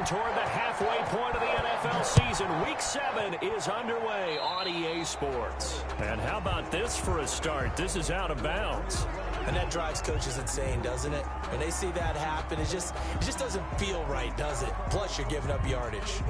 Moving toward the halfway point of the NFL season. Week 7 is underway on EA Sports. And how about this for a start? This is out of bounds. And that drives coaches insane, doesn't it? When they see that happen, it just doesn't feel right, does it? Plus, you're giving up yardage.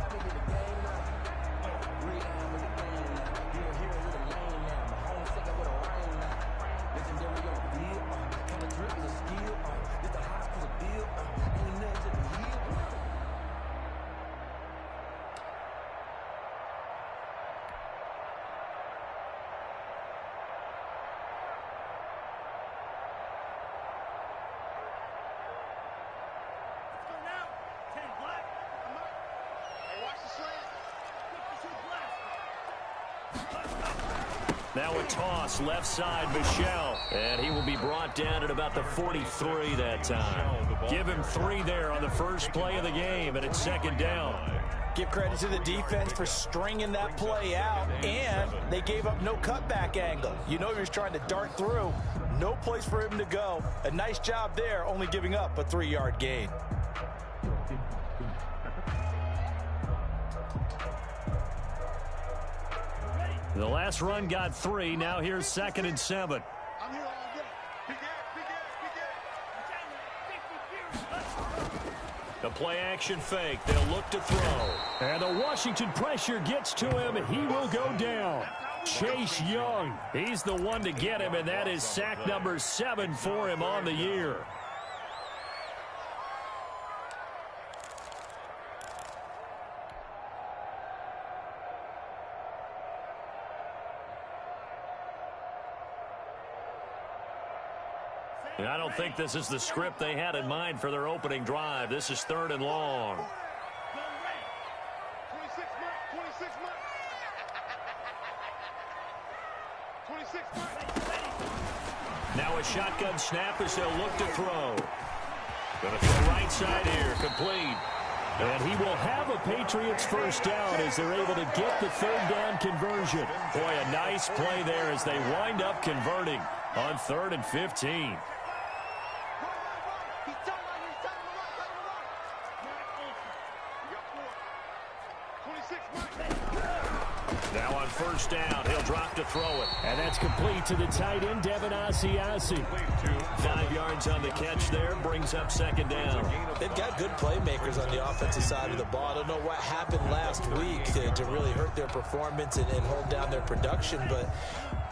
Now a toss, left side, Michel. And he will be brought down at about the 43 that time. Give him 3 there on the first play of the game, and it's second down. Give credit to the defense for stringing that play out, and they gave up no cutback angle. You know he was trying to dart through. No place for him to go. A nice job there, only giving up a 3-yard gain. The last run got 3. Now here's 2nd and 7. The play action fake. They'll look to throw. And the Washington pressure gets to him. He will go down. Chase Young. He's the one to get him, and that is sack number 7 for him on the year. I don't think this is the script they had in mind for their opening drive. This is 3rd and long. Now a shotgun snap as they'll look to throw. Going to throw right side here, complete. And he will have a Patriots first down as they're able to get the 3rd down conversion. Boy, a nice play there as they wind up converting on 3rd and 15. Now on first down, he'll drop to throw it. And that's complete to the tight end, Devin Asiasi. 5 yards on the catch there, brings up 2nd down. They've got good playmakers on the offensive side of the ball. I don't know what happened last week to really hurt their performance and hold down their production, but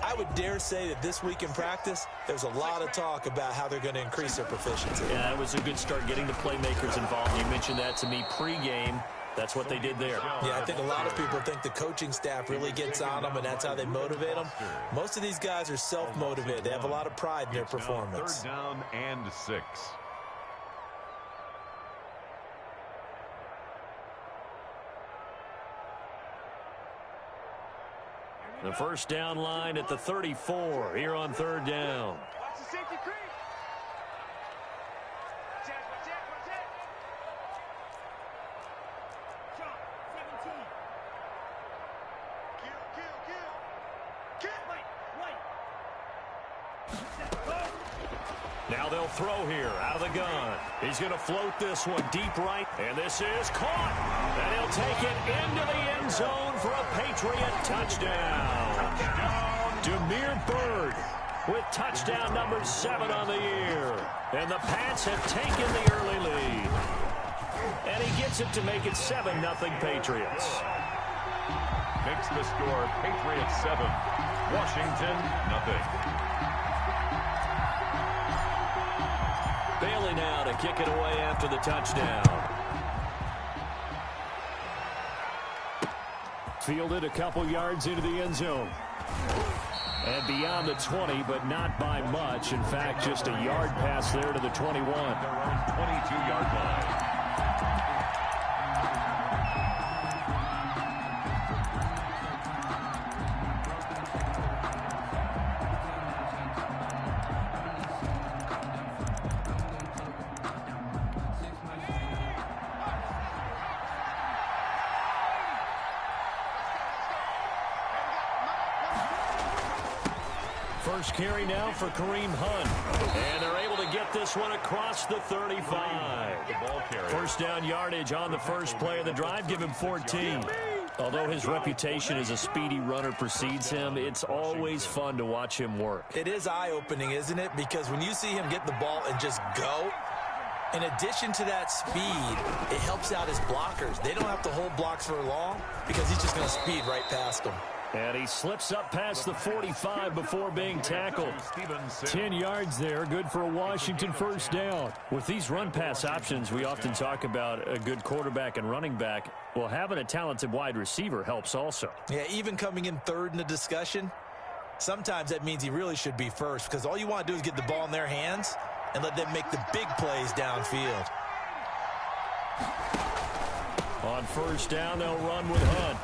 I would dare say that this week in practice, there's a lot of talk about how they're going to increase their proficiency. Yeah, it was a good start getting the playmakers involved. You mentioned that to me pregame. That's what they did there. Yeah, I think a lot of people think the coaching staff really gets on them, and that's how they motivate them. Most of these guys are self-motivated. They have a lot of pride in their performance. 3rd down and 6. The first down line at the 34 here on 3rd down. Now they'll throw here out of the gun. He's going to float this one deep right. And this is caught. And he'll take it into the end zone for a Patriot touchdown. Demir Bird with touchdown number 7 on the year. And the Pats have taken the early lead. And he gets it to make it 7-0 Patriots. Makes the score Patriots 7, Washington 0. Bailey now to kick it away after the touchdown. Fielded a couple yards into the end zone. And beyond the 20, but not by much. In fact, just a yard pass there to the 21. Their own 22-yard line. first carry now for Kareem Hunt. And they're able to get this one across the 35. First down yardage on the first play of the drive. Give him 14. Although his reputation as a speedy runner precedes him, it's always fun to watch him work. It is eye-opening, isn't it? Because when you see him get the ball and just go, in addition to that speed, it helps out his blockers. They don't have to hold blocks for long because he's just going to speed right past them. And he slips up past the 45 before being tackled. 10 yards there, good for a Washington first down. With these run-pass options, we often talk about a good quarterback and running back. Well, having a talented wide receiver helps also. Yeah, even coming in third in the discussion, sometimes that means he really should be first because all you want to do is get the ball in their hands and let them make the big plays downfield. On first down, they'll run with Hunt.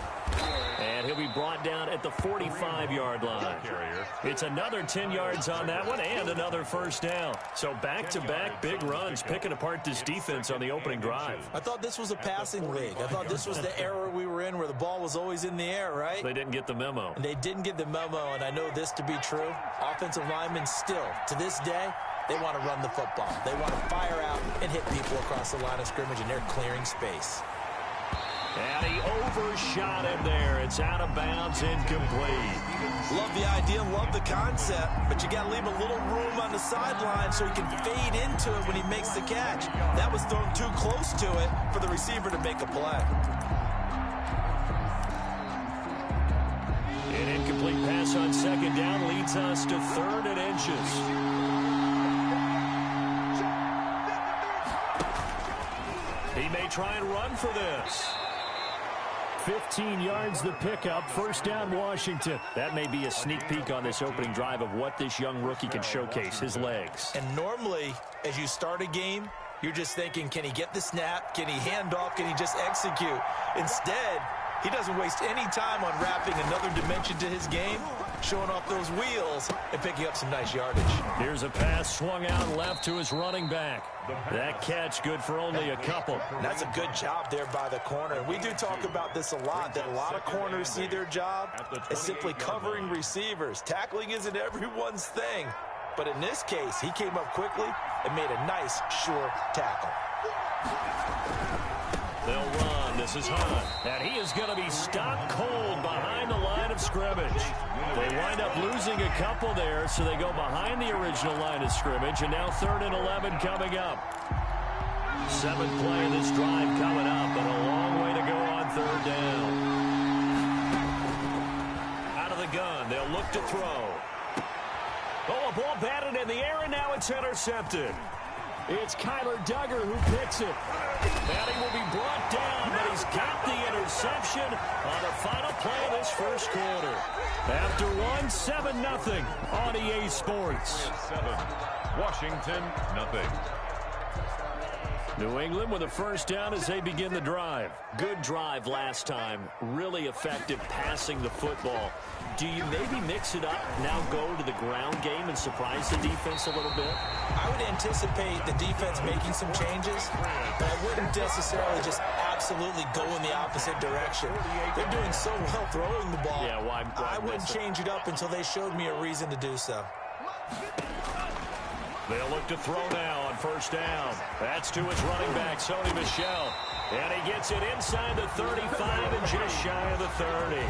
And he'll be brought down at the 45-yard line. It's another 10 yards on that one and another first down. So back-to-back big runs, picking apart this defense on the opening drive. I thought this was a passing league. I thought this was the era we were in where the ball was always in the air, right? They didn't get the memo. And they didn't get the memo, and I know this to be true. Offensive linemen still, to this day, they want to run the football. They want to fire out and hit people across the line of scrimmage, and they're clearing space. And he overshot him there. It's out of bounds, incomplete. Love the idea, love the concept, but you got to leave a little room on the sideline so he can fade into it when he makes the catch. That was thrown too close to it for the receiver to make a play. An incomplete pass on second down leads us to 3rd and inches. He may try and run for this. 15 yards the pickup. First down, Washington. That may be a sneak peek on this opening drive of what this young rookie can showcase, his legs. And normally, as you start a game, you're just thinking, can he get the snap? Can he hand off? Can he just execute? Instead, he doesn't waste any time on wrapping another dimension to his game, showing off those wheels and picking up some nice yardage. Here's a pass swung out left to his running back. That catch good for only a couple. That's a good job there by the corner. We do talk about this a lot, that a lot of corners see their job as simply covering receivers. Tackling isn't everyone's thing. But in this case, he came up quickly and made a nice, sure tackle. They'll run. This is Hunt. And he is going to be stopped cold behind the line of scrimmage. They wind up losing a couple there, so they go behind the original line of scrimmage, and now 3rd and 11 coming up. 7th play of this drive coming up, and a long way to go on 3rd down. Out of the gun, they'll look to throw. Oh, a ball batted in the air, and now it's intercepted. It's Kyler Duggar who picks it. And he will be brought down, but he's got the interception on the final play of this first quarter. After one, 7-0 on EA Sports. 7, Washington, nothing. New England with a first down as they begin the drive. Good drive last time. Really effective passing the football. Do you maybe mix it up, now go to the ground game and surprise the defense a little bit? I would anticipate the defense making some changes, but I wouldn't necessarily just absolutely go in the opposite direction. They're doing so well throwing the ball. Yeah, why I wouldn't change it up until they showed me a reason to do so. They'll look to throw now on first down. That's to his running back, Sony Michel. And he gets it inside the 35 and just shy of the 30.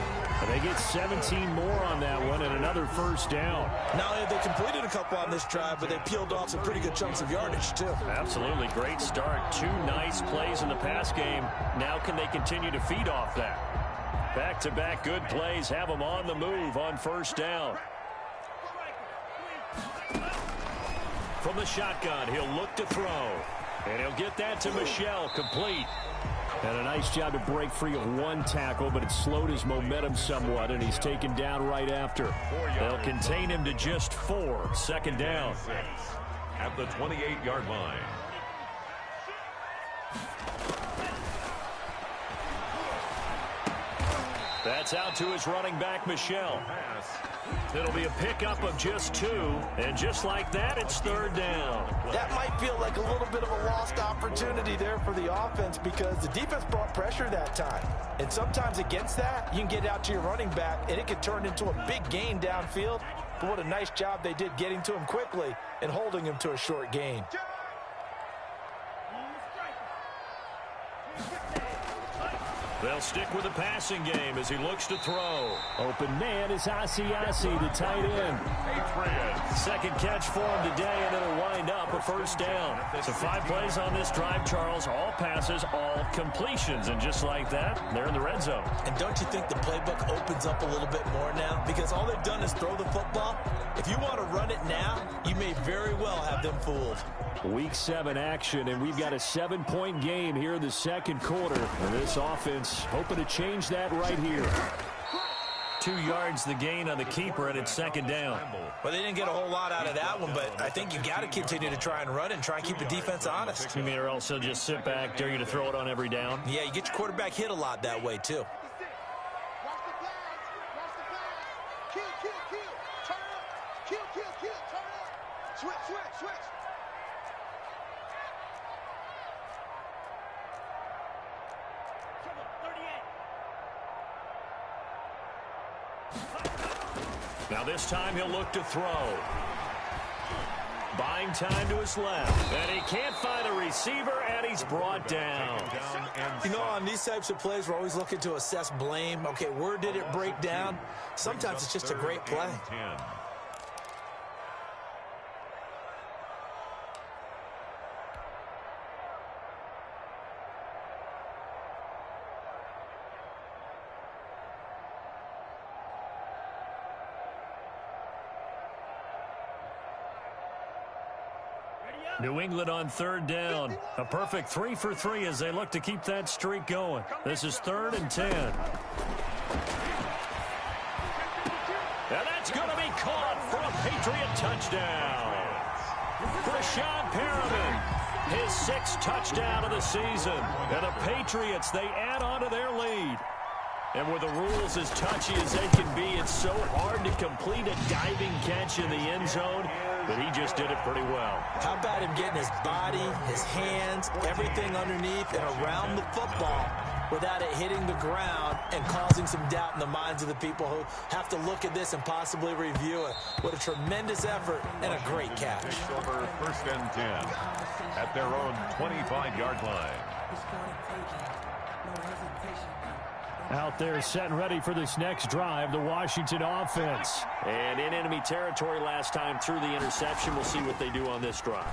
And they get 17 more on that one and another first down. Not only have they completed a couple on this drive, but they peeled off some pretty good chunks of yardage, too. Absolutely. Great start. 2 nice plays in the pass game. Now can they continue to feed off that? Back-to-back good plays have them on the move on first down. From the shotgun, he'll look to throw. And he'll get that to Michel, complete. And a nice job to break free of one tackle, but it slowed his momentum somewhat, and he's taken down right after. They'll contain him to just 4. Second down. At the 28-yard line. That's out to his running back, Michel. It'll be a pickup of just 2, and just like that, it's third down. That might feel like a little bit of a lost opportunity there for the offense because the defense brought pressure that time. And sometimes against that, you can get out to your running back, and it could turn into a big gain downfield but what a nice job they did getting to him quickly and holding him to a short gain. They'll stick with the passing game as he looks to throw. Open man is Asiasi, the tight end. Second catch for him today, and it'll wind up a first down. So 5 plays on this drive, Charles. All passes, all completions. And just like that, they're in the red zone. And don't you think the playbook opens up a little bit more now? Because all they've done is throw the football. If you want to run it now, you may very well have them fooled. Week 7 action, and we've got a 7-point game here in the second quarter. And this offense hoping to change that right here. 2 yards the gain on the keeper, and it's second down. Well, they didn't get a whole lot out of that one, but I think you got to continue to try and run it and try and keep the defense honest. You mean or else they'll just sit back, dare you to throw it on every down? Yeah, you get your quarterback hit a lot that way, too. Now this time he'll look to throw. Buying time to his left. And he can't find a receiver, and he's brought down. You know, on these types of plays, we're always looking to assess blame. Okay, where did it break down? Sometimes it's just a great play. New England on third down. A perfect 3 for 3 as they look to keep that streak going. This is 3rd and 10. And that's going to be caught for a Patriot touchdown. Rashawn Perriman, his 6th touchdown of the season. And the Patriots, they add on to their lead. And with the rules as touchy as they can be, it's so hard to complete a diving catch in the end zone. But he just did it pretty well. How about him getting his body, his hands, everything underneath and around the football without it hitting the ground and causing some doubt in the minds of the people who have to look at this and possibly review it. What a tremendous effort and a great catch. Over 1st and 10 at their own 25-yard line. Out there set and ready for this next drive, the Washington offense. And in enemy territory last time through the interception. We'll see what they do on this drive.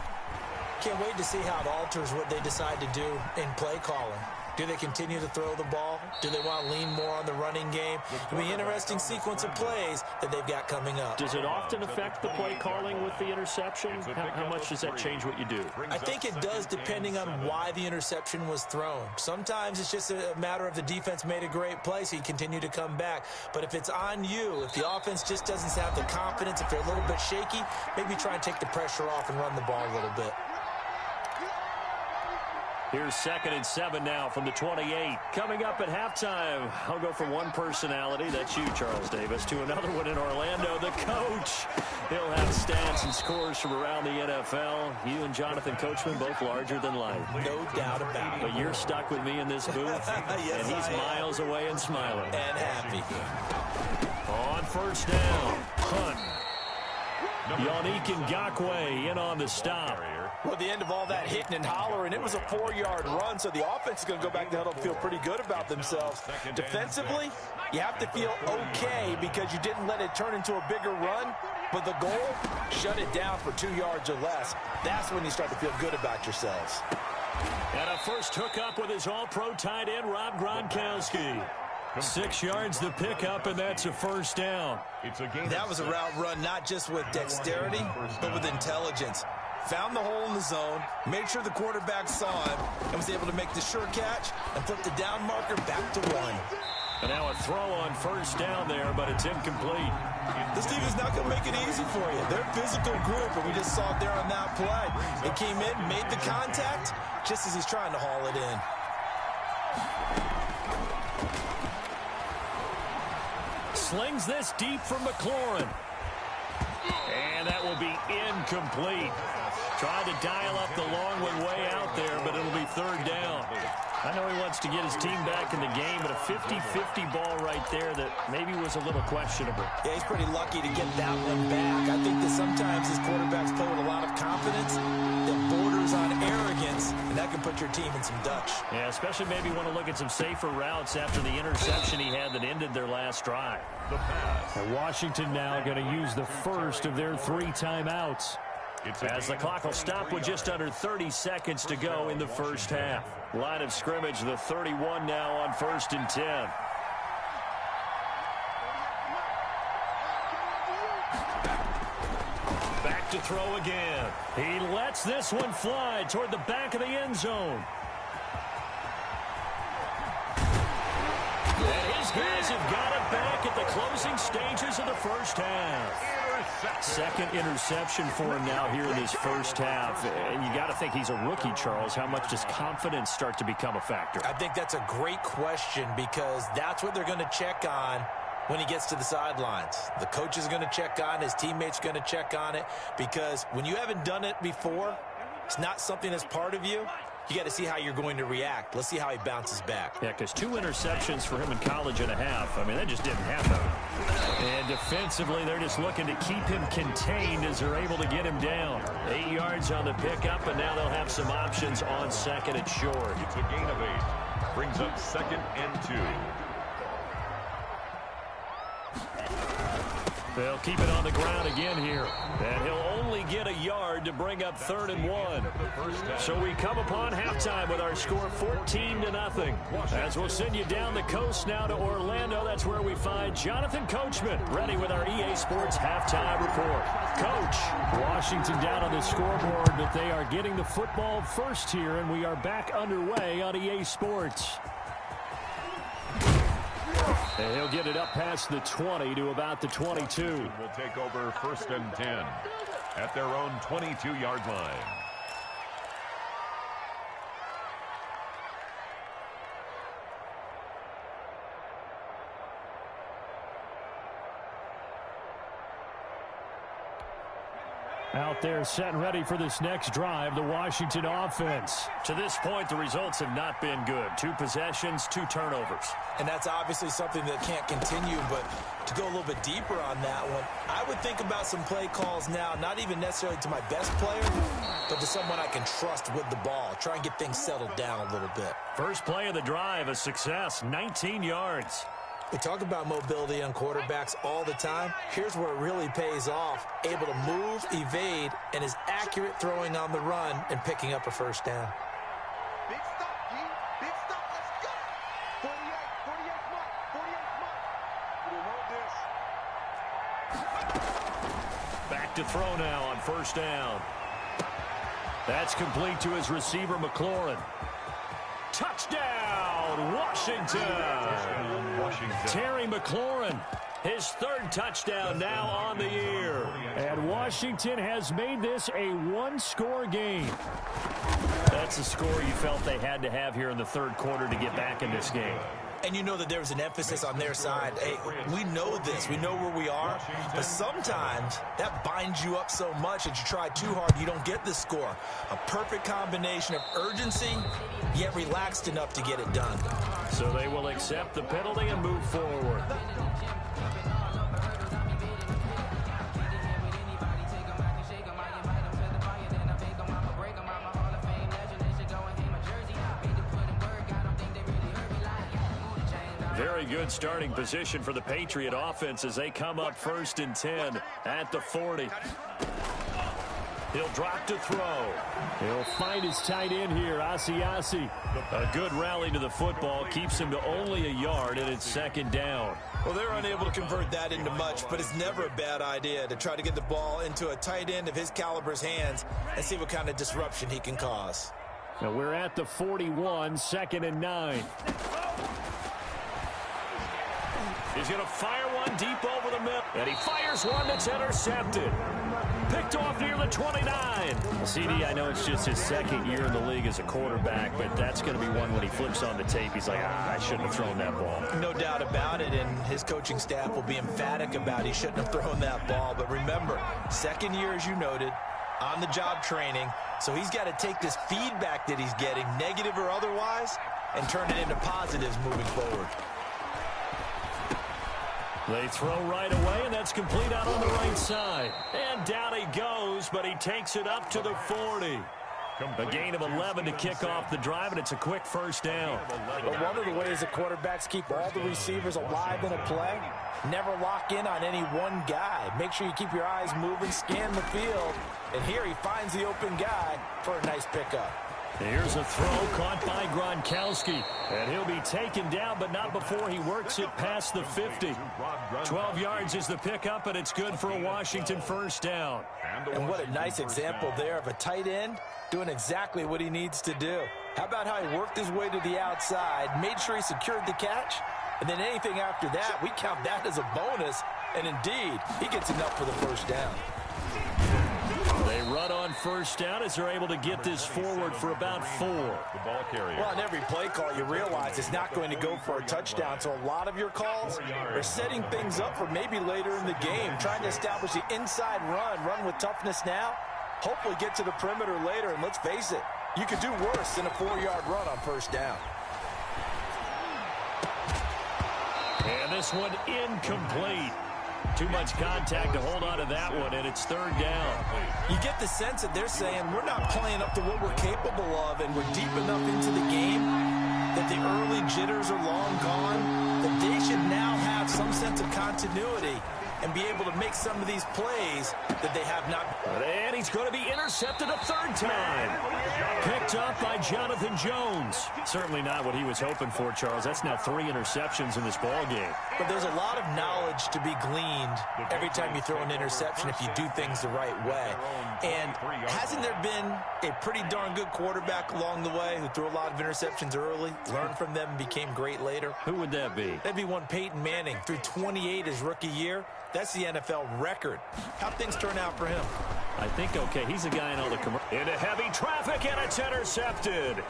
Can't wait to see how it alters what they decide to do in play calling. Do they continue to throw the ball? Do they want to lean more on the running game? It'll be an interesting sequence of plays that they've got coming up. Does it often affect the play calling with the interception? How much does that change what you do? I think it does depending on why the interception was thrown. Sometimes it's just a matter of the defense made a great play, so you continue to come back. But if it's on you, if the offense just doesn't have the confidence, if they're a little bit shaky, maybe try and take the pressure off and run the ball a little bit. Here's 2nd and 7 now from the 28. Coming up at halftime, I'll go from one personality, that's you, Charles Davis, to another one in Orlando, the coach. He'll have stats and scores from around the NFL. You and Jonathan Coachman, both larger than life. No doubt about it. But you're stuck with me in this booth, yes, and he's miles away and smiling. And happy. On 1st down, Hunt. Yannick Ngakoue in on the stop. Well, at the end of all that hitting and hollering, it was a 4-yard run, so the offense is going to go back to huddle and feel pretty good about themselves. Defensively, you have to feel okay because you didn't let it turn into a bigger run, but the goal, shut it down for 2 yards or less. That's when you start to feel good about yourselves. And a first hookup with his all-pro tight end, Rob Gronkowski. 6 yards the pickup, and that's a 1st down. That was a route run not just with dexterity, but with intelligence. Found the hole in the zone, made sure the quarterback saw him, and was able to make the sure catch and flip the down marker back to 1. And now a throw on 1st down there, but it's incomplete. This team is not going to make it easy for you. They're a physical group, and we just saw it there on that play. It came in, made the contact, just as he's trying to haul it in. Slings this deep from McLaurin. And that will be incomplete. Tried to dial up the long one way out there, but it'll be 3rd down. I know he wants to get his team back in the game, but a 50-50 ball right there that maybe was a little questionable. Yeah, he's pretty lucky to get that one back. I think that sometimes his quarterbacks play with a lot of confidence that borders on arrogance, and that can put your team in some Dutch. Yeah, especially maybe want to look at some safer routes after the interception he had that ended their last drive. The pass. And Washington now going to use the first of their 3 timeouts. As the clock will stop with just under 30 seconds to go in the first half. Line of scrimmage, the 31 now on 1st and 10. Back to throw again. He lets this one fly toward the back of the end zone. And his guys have got it back at the closing stages of the first half. Second interception for him now here in this first half. And you got to think he's a rookie, Charles. How much does confidence start to become a factor? I think that's a great question because that's what they're going to check on when he gets to the sidelines. The coach is going to check on it. His teammates are going to check on it because when you haven't done it before, it's not something that's part of you. You got to see how you're going to react. Let's see how he bounces back. Yeah, because 2 interceptions for him in college and a half. I mean, that just didn't happen. And defensively, they're just looking to keep him contained as they're able to get him down. 8 yards on the pickup, and now they'll have some options on second and short. It's a gain of 8. Brings up 2nd and 2. They'll keep it on the ground again here. And he'll only get a yard to bring up 3rd and 1. So we come upon halftime with our score 14-0. As we'll send you down the coast now to Orlando, that's where we find Jonathan Coachman ready with our EA Sports halftime report. Coach, Washington down on the scoreboard, but they are getting the football first here, and we are back underway on EA Sports. And he'll get it up past the 20 to about the 22. Will take over 1st and 10 at their own 22-yard line. Out there set and ready for this next drive, the Washington offense. To this point, the results have not been good. 2 possessions, 2 turnovers. And that's obviously something that can't continue, but to go a little bit deeper on that one, I would think about some play calls now, not even necessarily to my best player, but to someone I can trust with the ball. Try and get things settled down a little bit. First play of the drive, a success, 19 yards. We talk about mobility on quarterbacks all the time. Here's where it really pays off. Able to move, evade, and is accurate throwing on the run and picking up a first down. Big stop, G. Big stop. Let's go. 48 mark. 48 mark. We hold this. Back to throw now on first down. That's complete to his receiver, McLaurin. Touchdown, Washington. Terry McLaurin, his 3rd touchdown now on the year. And Washington has made this a 1-score game. That's a score you felt they had to have here in the 3rd quarter to get back in this game. And you know that there's an emphasis on their side. Hey, we know this. We know where we are. But sometimes that binds you up so much that you try too hard, you don't get the score. A perfect combination of urgency, yet relaxed enough to get it done. So they will accept the penalty and move forward. Very good starting position for the Patriot offense as they come up 1st and 10 at the 40. He'll drop to throw. He'll find his tight end here, Asiasi. A good rally to the football keeps him to only a yard, and it's 2nd down. Well, they're unable to convert that into much, but it's never a bad idea to try to get the ball into a tight end of his caliber's hands and see what kind of disruption he can cause. Now we're at the 41, 2nd and 9. He's going to fire one deep over the middle, and he fires one that's intercepted. Picked off near the 29. Well, CD, I know it's just his 2nd year in the league as a quarterback, but that's going to be one when he flips on the tape. He's like, I shouldn't have thrown that ball. No doubt about it, and his coaching staff will be emphatic about he shouldn't have thrown that ball. But remember, 2nd year, as you noted, on-the-job training, so he's got to take this feedback that he's getting, negative or otherwise, and turn it into positives moving forward. They throw right away, and that's complete out on the right side. And down he goes, but he takes it up to the 40. A gain of 11 to kick off the drive, and it's a quick first down. But one of the ways the quarterbacks keep all the receivers alive in a play, never lock in on any one guy. Make sure you keep your eyes moving, scan the field, and here he finds the open guy for a nice pickup. Here's a throw caught by Gronkowski, and he'll be taken down, but not before he works it past the 50. 12 yards is the pickup, and it's good for a Washington first down. And what a nice example there of a tight end doing exactly what he needs to do. How about how he worked his way to the outside, made sure he secured the catch, and then anything after that, we count that as a bonus, and indeed, he gets enough for the first down. They run on first down as they're able to get this forward for about 4. The ball carrier. Well, on every play call, you realize it's not going to go for a touchdown, so a lot of your calls are setting things up for maybe later in the game, trying to establish the inside run with toughness now, hopefully get to the perimeter later, and let's face it, you could do worse than a 4-yard run on first down. And this one incomplete. Too much contact to hold on to that one, and it's third down. You get the sense that they're saying we're not playing up to what we're capable of, and we're deep enough into the game that the early jitters are long gone, that they should now have some sense of continuity and be able to make some of these plays that they have not. And he's going to be intercepted a third time. Picked up by Jonathan Jones. Certainly not what he was hoping for, Charles. That's now 3 interceptions in this ball game. But there's a lot of knowledge to be gleaned every time you throw an interception if you do things the right way. And hasn't there been a pretty darn good quarterback along the way who threw a lot of interceptions early, learned from them, and became great later? Who would that be? That'd be one Peyton Manning, threw 28 his rookie year. That's the NFL record. How'd things turn out for him? I think okay. He's a guy in all the commercials. Into heavy traffic, and it's intercepted.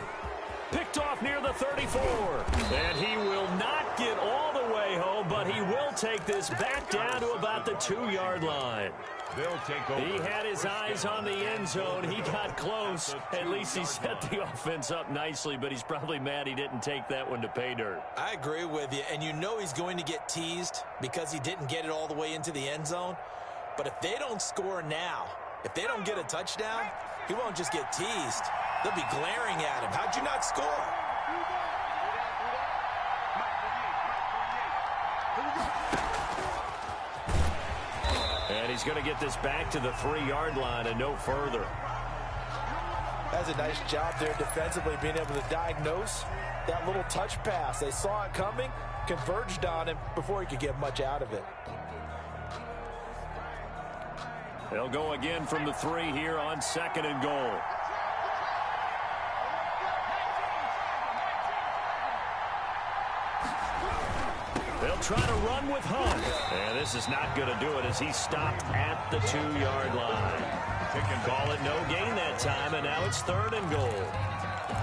Picked off near the 34. And he will not get all the way home, but he will take this back down to about the 2-yard line. They'll take over. He had his eyes on the end zone. He got close. At least he set the offense up nicely, but he's probably mad he didn't take that one to pay dirt. I agree with you, and you know he's going to get teased because he didn't get it all the way into the end zone. But if they don't score now, if they don't get a touchdown, he won't just get teased. They'll be glaring at him. How'd you not score? And he's going to get this back to the 3-yard line and no further. That's a nice job there defensively, being able to diagnose that little touch pass. They saw it coming, converged on him before he could get much out of it. They'll go again from the 3 here on 2nd and goal. They'll try to run with Hunt. And this is not going to do it as he's stopped at the 2-yard line. Call it no gain that time, and now it's 3rd and goal.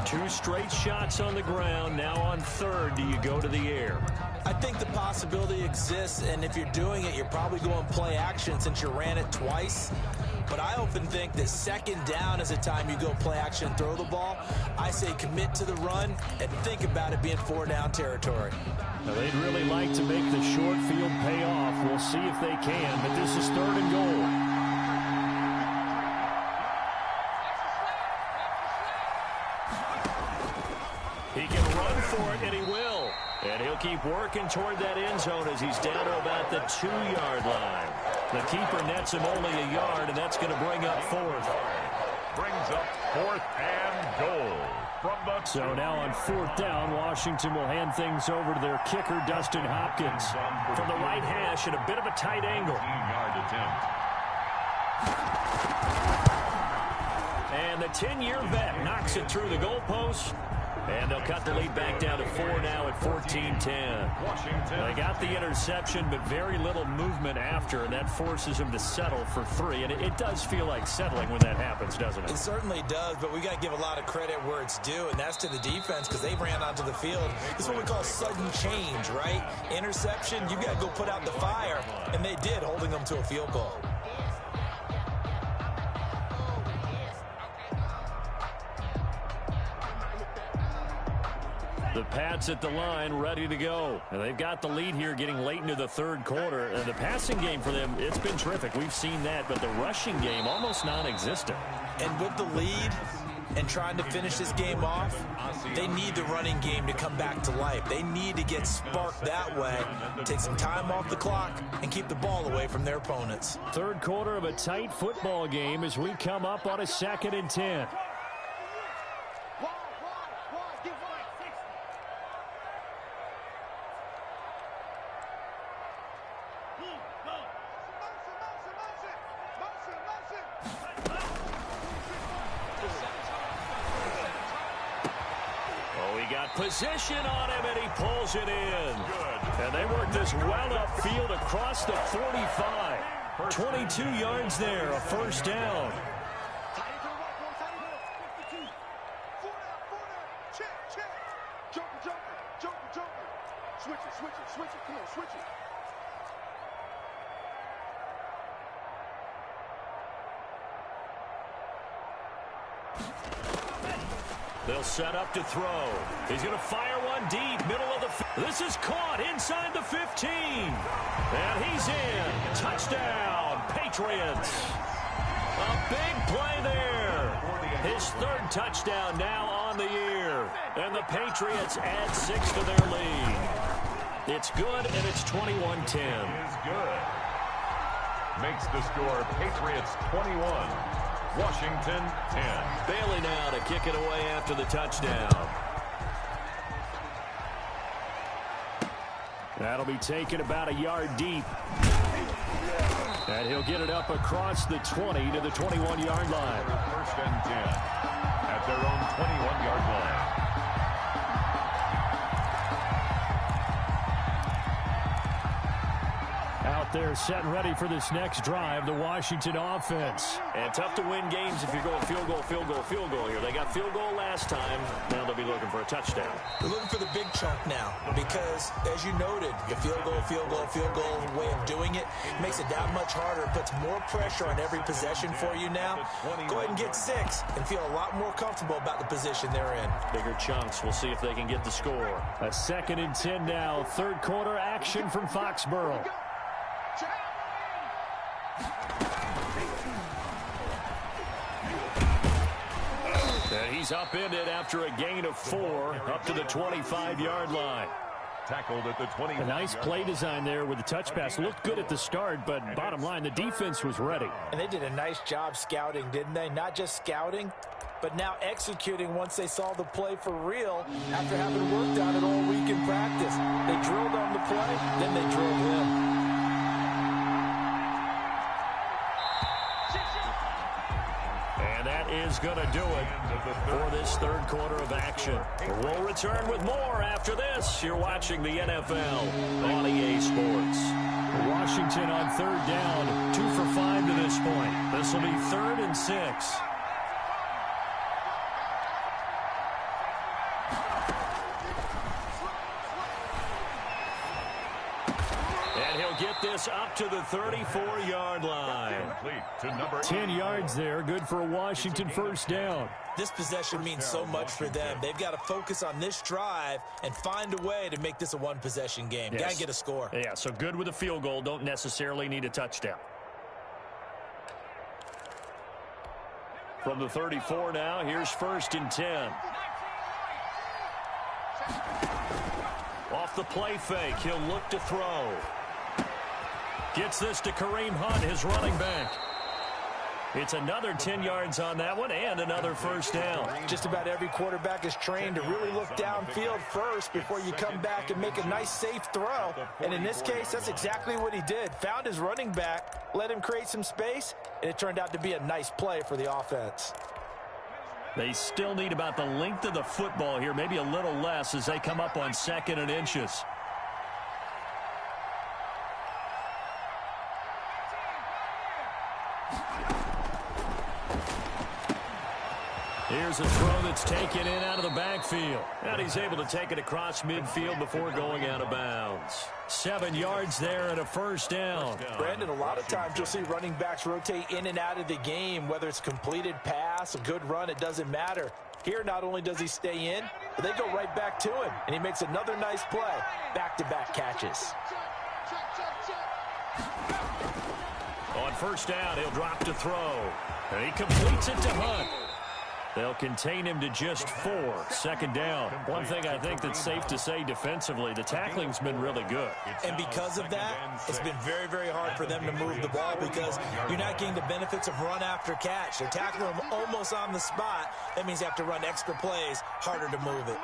2 straight shots on the ground. Now on 3rd, do you go to the air? I think the possibility exists, and if you're doing it, you're probably going play action since you ran it twice. But I often think that 2nd down is a time you go play action and throw the ball. I say commit to the run and think about it being 4-down territory. Now, they'd really like to make the short field pay off. We'll see if they can, but this is 3rd and goal. He can run for it, and he will. And he'll keep working toward that end zone as he's down to about the 2-yard line. The keeper nets him only a yard, and that's going to bring up 4th. Brings up 4th and goal. So now on 4th down, Washington will hand things over to their kicker, Dustin Hopkins. From the right hash at a bit of a tight angle. 15-yard attempt. And the 10-year vet knocks it through the goalpost. And they'll cut the lead back down to 4 now at 14-10. They got the interception, but very little movement after, and that forces them to settle for 3. And it does feel like settling when that happens, doesn't it? It certainly does, but we got to give a lot of credit where it's due, and that's to the defense because they ran onto the field. This is what we call sudden change, right? Interception, you got to go put out the fire, and they did, holding them to a field goal. Pats at the line, ready to go. And they've got the lead here getting late into the third quarter. And the passing game for them, it's been terrific. We've seen that, but the rushing game almost non-existent. And with the lead and trying to finish this game off, they need the running game to come back to life. They need to get sparked that way, take some time off the clock, and keep the ball away from their opponents. Third quarter of a tight football game as we come up on a 2nd and 10. Position on him, and he pulls it in. And they work this well upfield across the 45. 22 yards there, a first down. Switch it, come on, switch it. They'll set up to throw. He's going to fire one deep, middle of the field. This is caught inside the 15. And he's in. Touchdown, Patriots. A big play there. His 3rd touchdown now on the year. And the Patriots add 6 to their lead. It's good, and it's 21-10. Is good. Makes the score Patriots 21. Washington 10. Bailey now to kick it away after the touchdown. That'll be taken about a yard deep. And he'll get it up across the 20 to the 21-yard line. 1st and 10 at their own 21-yard line. Out there set and ready for this next drive, the Washington offense. And tough to win games if you're going field goal, field goal, field goal here. They got field goal last time. Now they'll be looking for a touchdown. They're looking for the big chunk now because, as you noted, the field goal way of doing it makes it that much harder. It puts more pressure on every possession for you now. Go ahead and get 6 and feel a lot more comfortable about the position they're in. Bigger chunks. We'll see if they can get the score. A 2nd and 10 now. Third quarter action from Foxborough. And he's upended after a gain of 4 up to the 25-yard line. Tackled at the 20. A nice play design there with the touch pass. Looked good at the start, but bottom line, the defense was ready. And they did a nice job scouting, didn't they? Not just scouting, but now executing once they saw the play for real after having worked on it all week in practice. They drilled on the play, then they drilled him. Is going to do it for this third quarter of action. We'll return with more after this. You're watching the NFL on EA Sports. Washington on 3rd down, 2 for 5 to this point. This will be 3rd and 6. Get this up to the 34-yard line. 10 yards there, good for a Washington first down. This possession means so much for them. They've got to focus on this drive and find a way to make this a one-possession game. Yes. Got to get a score. Yeah, so good with a field goal. Don't necessarily need a touchdown. From the 34 now, here's 1st and 10. Off the play fake, he'll look to throw. Gets this to Kareem Hunt, his running back. It's another 10 yards on that one and another first down. Just about every quarterback is trained to really look downfield first before you come back and make a nice, safe throw. And in this case, that's exactly what he did. Found his running back, let him create some space, and it turned out to be a nice play for the offense. They still need about the length of the football here, maybe a little less as they come up on 2nd and inches. Here's a throw that's taken in out of the backfield. And he's able to take it across midfield before going out of bounds. 7 yards there and a first down. Brandon, a lot of times you'll see running backs rotate in and out of the game, whether it's completed pass, a good run, it doesn't matter. Here, not only does he stay in, but they go right back to him, and he makes another nice play. Back-to-back catches. On first down, he'll drop to throw. And he completes it to Hunt. They'll contain him to just 4. Second down. One thing I think that's safe to say defensively, the tackling's been really good. And because of that, it's been very, very hard for them to move the ball because you're not getting the benefits of run after catch. They're tackling him almost on the spot. That means you have to run extra plays, harder to move it.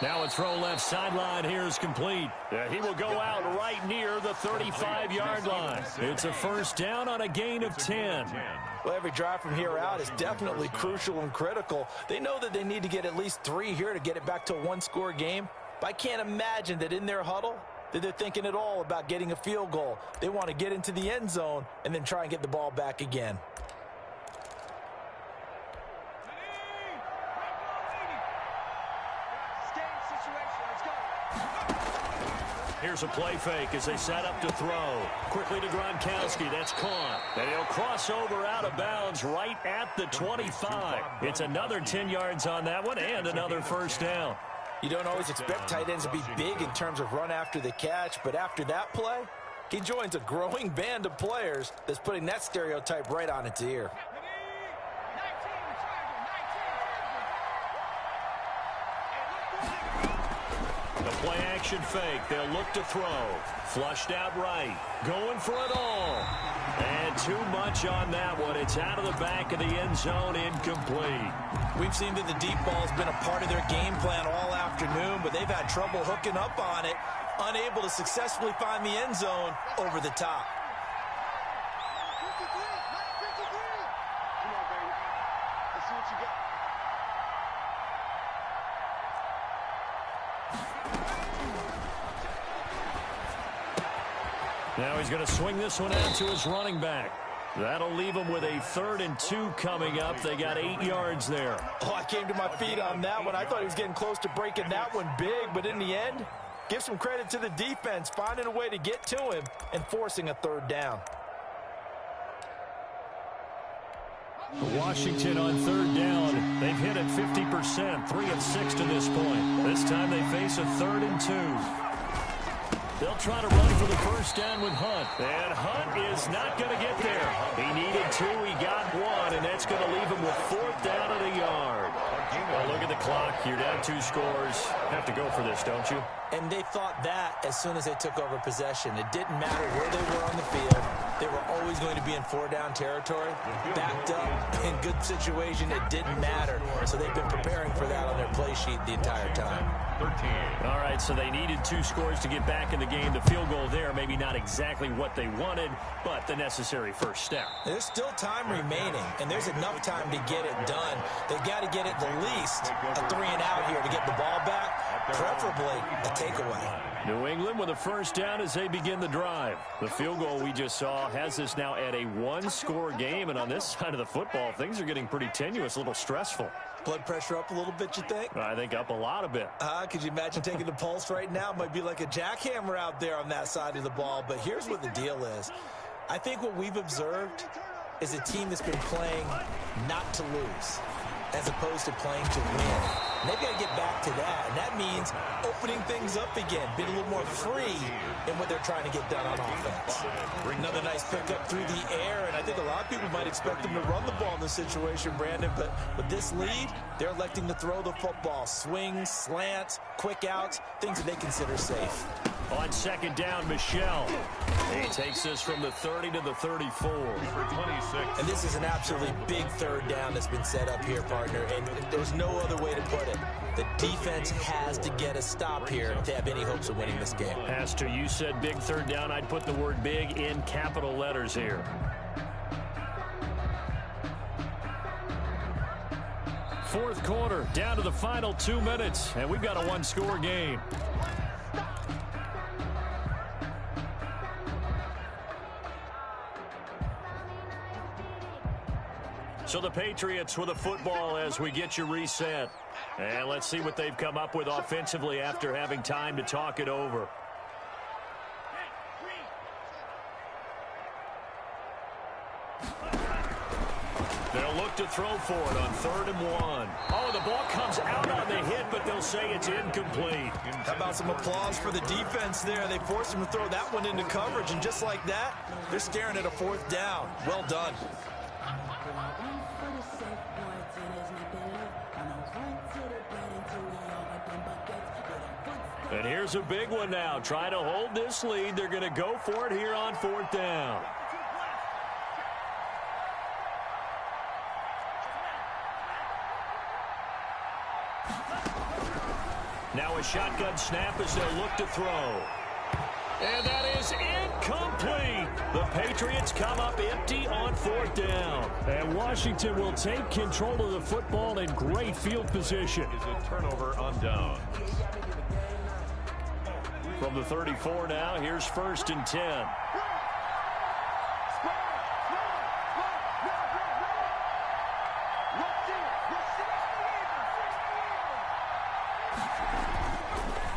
Now a throw left sideline here is complete. He will go out right near the 35-yard line. It's a first down on a gain of 10. Well, every drive from here out is definitely crucial and critical. They know that they need to get at least 3 here to get it back to a one-score game. But I can't imagine that in their huddle that they're thinking at all about getting a field goal. They want to get into the end zone and then try and get the ball back again. Here's a play fake as they set up to throw. Quickly to Gronkowski. That's caught. And he'll cross over out of bounds right at the 25. It's another 10 yards on that one and another first down. You don't always expect tight ends to be big in terms of run after the catch, but after that play, he joins a growing band of players that's putting that stereotype right on its ear. The play action fake. They'll look to throw. Flushed out right. Going for it all. And too much on that one. It's out of the back of the end zone, incomplete. We've seen that the deep ball's been a part of their game plan all afternoon, but they've had trouble hooking up on it, unable to successfully find the end zone over the top. Come on, baby. Let's see what you got. Now he's going to swing this one out to his running back. That'll leave him with a 3rd and 2 coming up. They got 8 yards there. Oh, I came to my feet on that one. I thought he was getting close to breaking that one big, but in the end, give some credit to the defense, finding a way to get to him and forcing a 3rd down. Washington on 3rd down. They've hit it 50%, 3 of 6 to this point. This time they face a 3rd and 2. They'll try to run for the first down with Hunt. And Hunt is not going to get there. He needed 2. He got 1, and that's going to leave him with 4th down at a yard. Well, look at the clock. You're down 2 scores. Have to go for this, don't you? And they thought that as soon as they took over possession. It didn't matter where they were on the field. They were always going to be in 4-down territory. Backed up, in good situation, it didn't matter. So they've been preparing for that on their play sheet the entire time. 13. All right, so they needed 2 scores to get back in the game. The field goal there, maybe not exactly what they wanted, but the necessary first step. There's still time remaining, and there's enough time to get it done. They've got to get at the least a 3 and out here to get the ball back, preferably a takeaway. New England with a first down as they begin the drive. The field goal we just saw has us now at a 1-score game, and on this side of the football, things are getting pretty tenuous, a little stressful. Blood pressure up a little bit, you think? I think up a lot of it. Could you imagine taking the pulse right now? Might be like a jackhammer out there on that side of the ball. But here's what the deal is. I think what we've observed is a team that's been playing not to lose as opposed to playing to win. And they've got to get back to that. And that means opening things up again, being a little more free in what they're trying to get done on offense. Another nice pickup through the air, and I think a lot of people might expect them to run the ball in this situation, Brandon, but with this lead, they're electing to throw the football. Swings, slants, quick outs, things that they consider safe. On 2nd down, Michel. He takes this from the 30 to the 34. For 26. And this is an absolutely big 3rd down that's been set up here, partner, and there's no other way to put it. The defense has to get a stop here if they have any hopes of winning this game. Has to. You said big 3rd down. I'd put the word big in capital letters here. 4th quarter, down to the final 2 minutes, and we've got a 1-score game. So the Patriots with a football as we get you reset. And let's see what they've come up with offensively after having time to talk it over. to throw for it on 3rd and 1. Oh, the ball comes out on the hit, but they'll say it's incomplete. How about some applause for the defense there? They forced him to throw that one into coverage, and just like that, they're staring at a 4th down. Well done. And here's a big one now. Trying to hold this lead. They're going to go for it here on 4th down. Now a shotgun snap as they'll look to throw. And that is incomplete. The Patriots come up empty on 4th down. And Washington will take control of the football in great field position. Is a turnover on down. From the 34 now, here's 1st and 10.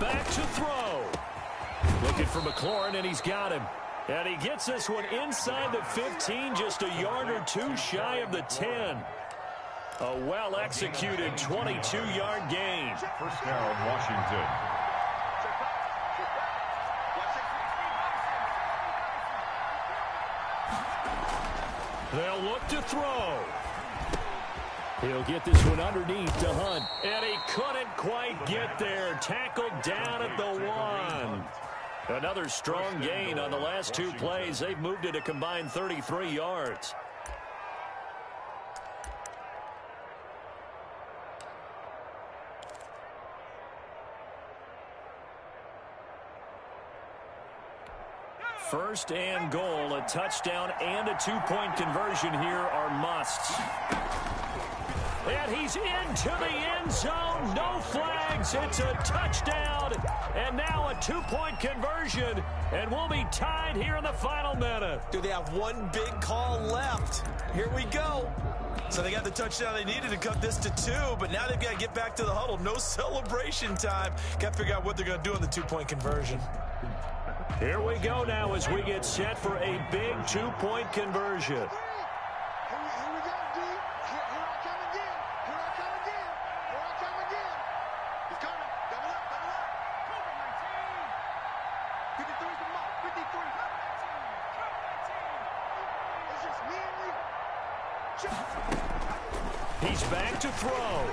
Back to throw. Looking for McLaurin, and he's got him. And he gets this one inside the 15, just a yard or two shy of the 10. A well-executed 22-yard gain. First down, Washington. They'll look to throw. He'll get this one underneath to Hunt. And he couldn't quite get there. Tackled down at the 1. Another strong gain on the last 2 plays. They've moved it a combined 33 yards. First and goal, a touchdown and a 2-point conversion here are musts. And he's into the end zone. No flags. It's a touchdown. And now a 2-point conversion. And we'll be tied here in the final minute. Do they have one big call left? Here we go. So they got the touchdown they needed to cut this to 2, but now they've got to get back to the huddle. No celebration time. Got to figure out what they're going to do on the 2-point conversion. Here we go now as we get set for a big 2-point conversion. He's back to throw.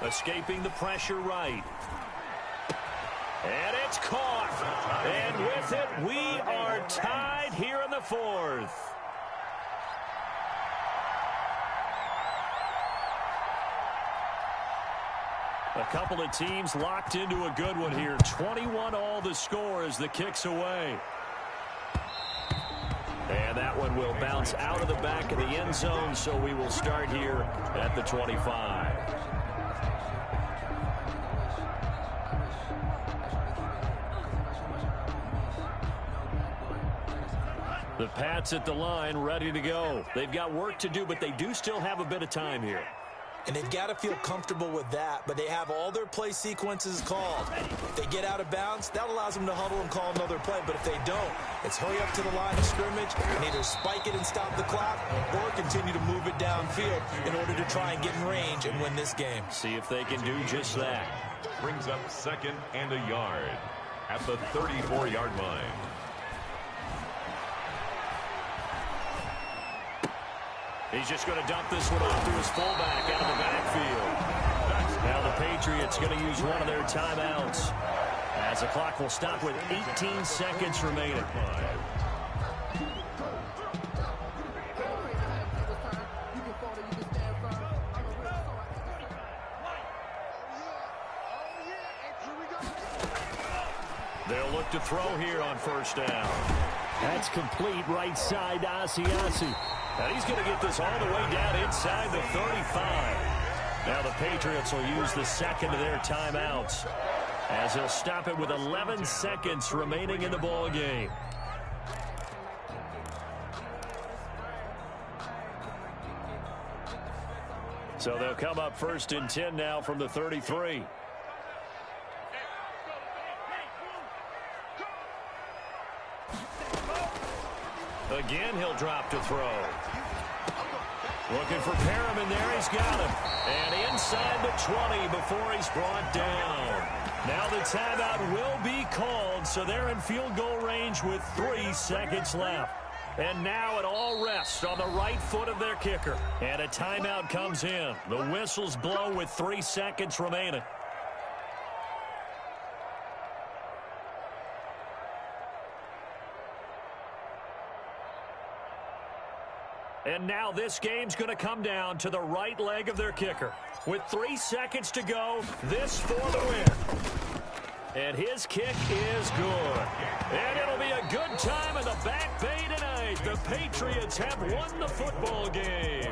Escaping the pressure right. And it's caught. And with it, we are tied here in the 4th. A couple of teams locked into a good one here. 21 all the score as the kick's away. And that one will bounce out of the back of the end zone, so we will start here at the 25. The Pats at the line, ready to go. They've got work to do, but they do still have a bit of time here. And they've got to feel comfortable with that, but they have all their play sequences called. If they get out of bounds, that allows them to huddle and call another play. But if they don't, it's hurry up to the line of scrimmage and either spike it and stop the clock or continue to move it downfield in order to try and get in range and win this game. See if they can do just that. Brings up 2nd and a yard at the 34-yard line. He's just going to dump this one off to his fullback out of the backfield. Now the Patriots going to use one of their timeouts as the clock will stop with 18 seconds remaining. They'll look to throw here on 1st down. That's complete right side to Asiasi. And he's going to get this all the way down inside the 35. Now the Patriots will use the second of their timeouts as they'll stop it with 11 seconds remaining in the ball game. So they'll come up 1st and 10 now from the 33. Again, he'll drop to throw. Looking for Perriman there. He's got him. And inside the 20 before he's brought down. Now the timeout will be called, so they're in field goal range with 3 seconds left. And now it all rests on the right foot of their kicker. And a timeout comes in. The whistles blow with 3 seconds remaining. And now this game's going to come down to the right leg of their kicker. With 3 seconds to go, this for the win. And his kick is good. And it'll be a good time in the Back Bay tonight. The Patriots have won the football game.